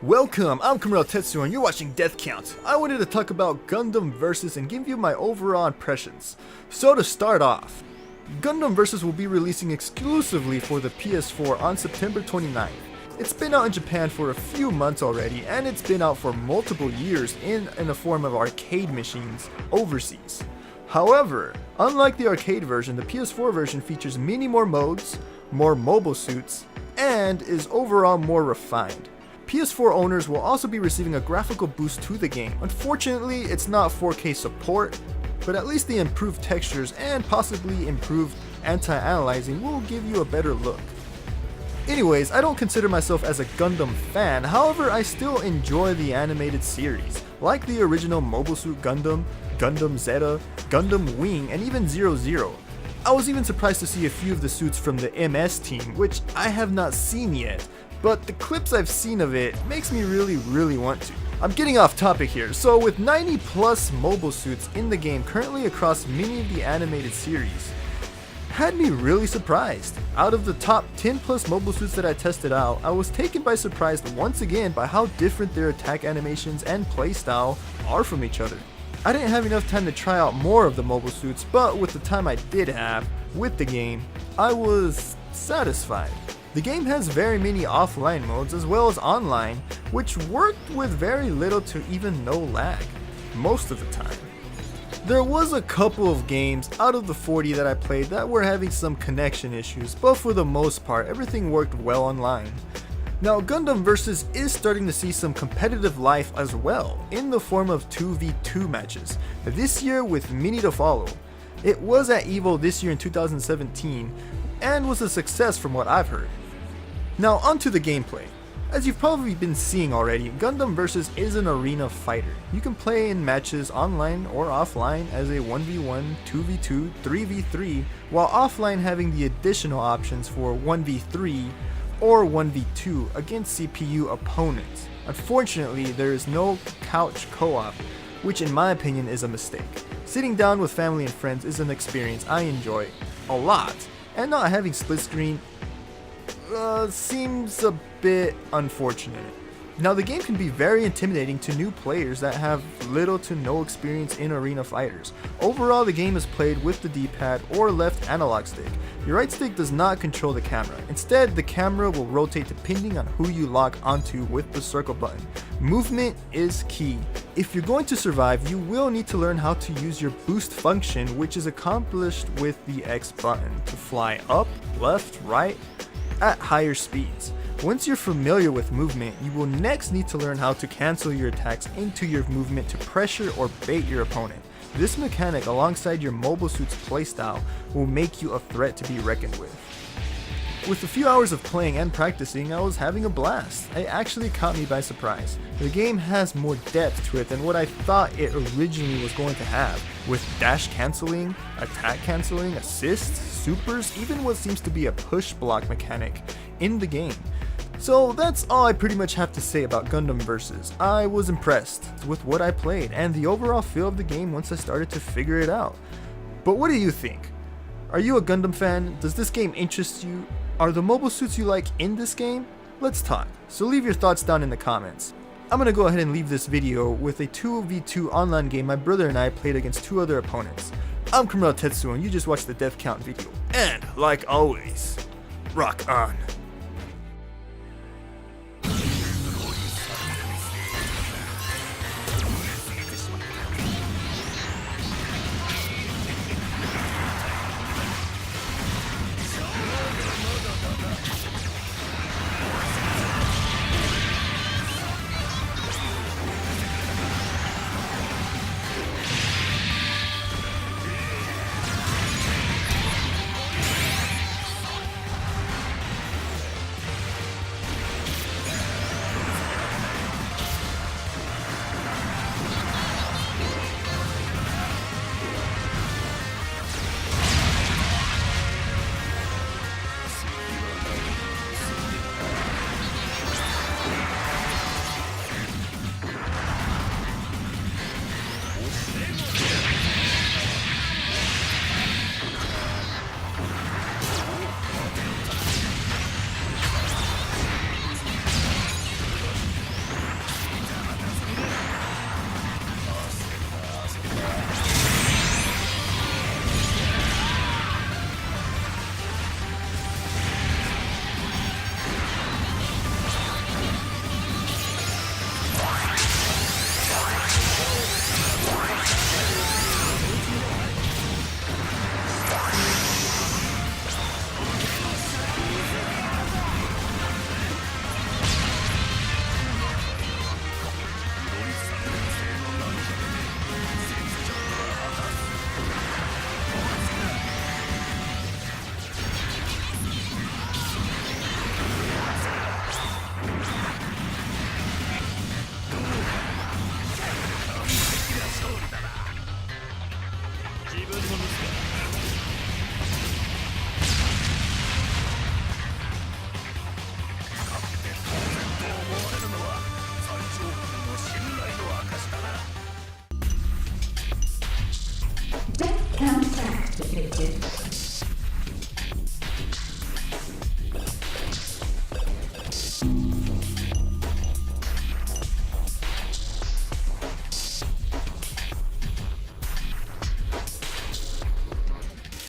Welcome, I'm Rukunetsu and you're watching Death Count. I wanted to talk about Gundam Versus and give you my overall impressions. So to start off, Gundam Versus will be releasing exclusively for the PS4 on September 29th. It's been out in Japan for a few months already, and it's been out for multiple years in the form of arcade machines overseas. However, unlike the arcade version, the PS4 version features many more modes, more mobile suits, and is overall more refined. PS4 owners will also be receiving a graphical boost to the game. Unfortunately, it's not 4K support, but at least the improved textures and possibly improved anti-aliasing will give you a better look. Anyways, I don't consider myself as a Gundam fan, however I still enjoy the animated series, like the original Mobile Suit Gundam, Gundam Zeta, Gundam Wing, and even 00. I was even surprised to see a few of the suits from the MS team, which I have not seen yet, but the clips I've seen of it makes me really want to. I'm getting off topic here, so with 90 plus mobile suits in the game currently across many of the animated series, had me really surprised. Out of the top 10 plus mobile suits that I tested out, I was taken by surprise once again by how different their attack animations and playstyle are from each other. I didn't have enough time to try out more of the mobile suits, but with the time I did have with the game, I was satisfied. The game has very many offline modes as well as online, which worked with very little to even no lag, most of the time. There was a couple of games out of the 40 that I played that were having some connection issues, but for the most part everything worked well online. Now Gundam Versus is starting to see some competitive life as well, in the form of 2v2 matches, this year with many to follow. It was at EVO this year in 2017, and was a success from what I've heard. Now onto the gameplay. As you've probably been seeing already, Gundam Versus is an arena fighter. You can play in matches online or offline as a 1v1, 2v2, 3v3, while offline having the additional options for 1v3 or 1v2 against CPU opponents. Unfortunately, there is no couch co-op, which in my opinion is a mistake. Sitting down with family and friends is an experience I enjoy a lot, and not having split screen seems a bit unfortunate. Now the game can be very intimidating to new players that have little to no experience in arena fighters. Overall, the game is played with the D-pad or left analog stick. Your right stick does not control the camera. Instead, the camera will rotate depending on who you lock onto with the circle button. Movement is key. If you're going to survive, you will need to learn how to use your boost function, which is accomplished with the X button to fly up, left, right, at higher speeds. Once you're familiar with movement, you will next need to learn how to cancel your attacks into your movement to pressure or bait your opponent. This mechanic, alongside your mobile suit's playstyle, will make you a threat to be reckoned with. With a few hours of playing and practicing, I was having a blast. It actually caught me by surprise. The game has more depth to it than what I thought it originally was going to have, with dash canceling, attack canceling, assists, supers, even what seems to be a push block mechanic in the game. So that's all I pretty much have to say about Gundam Versus. I was impressed with what I played and the overall feel of the game once I started to figure it out. But what do you think? Are you a Gundam fan? Does this game interest you? Are the mobile suits you like in this game? Let's talk. So leave your thoughts down in the comments. I'm gonna go ahead and leave this video with a 2v2 online game my brother and I played against two other opponents. I'm Rukunetsu and you just watched the Death Count video. And like always, rock on.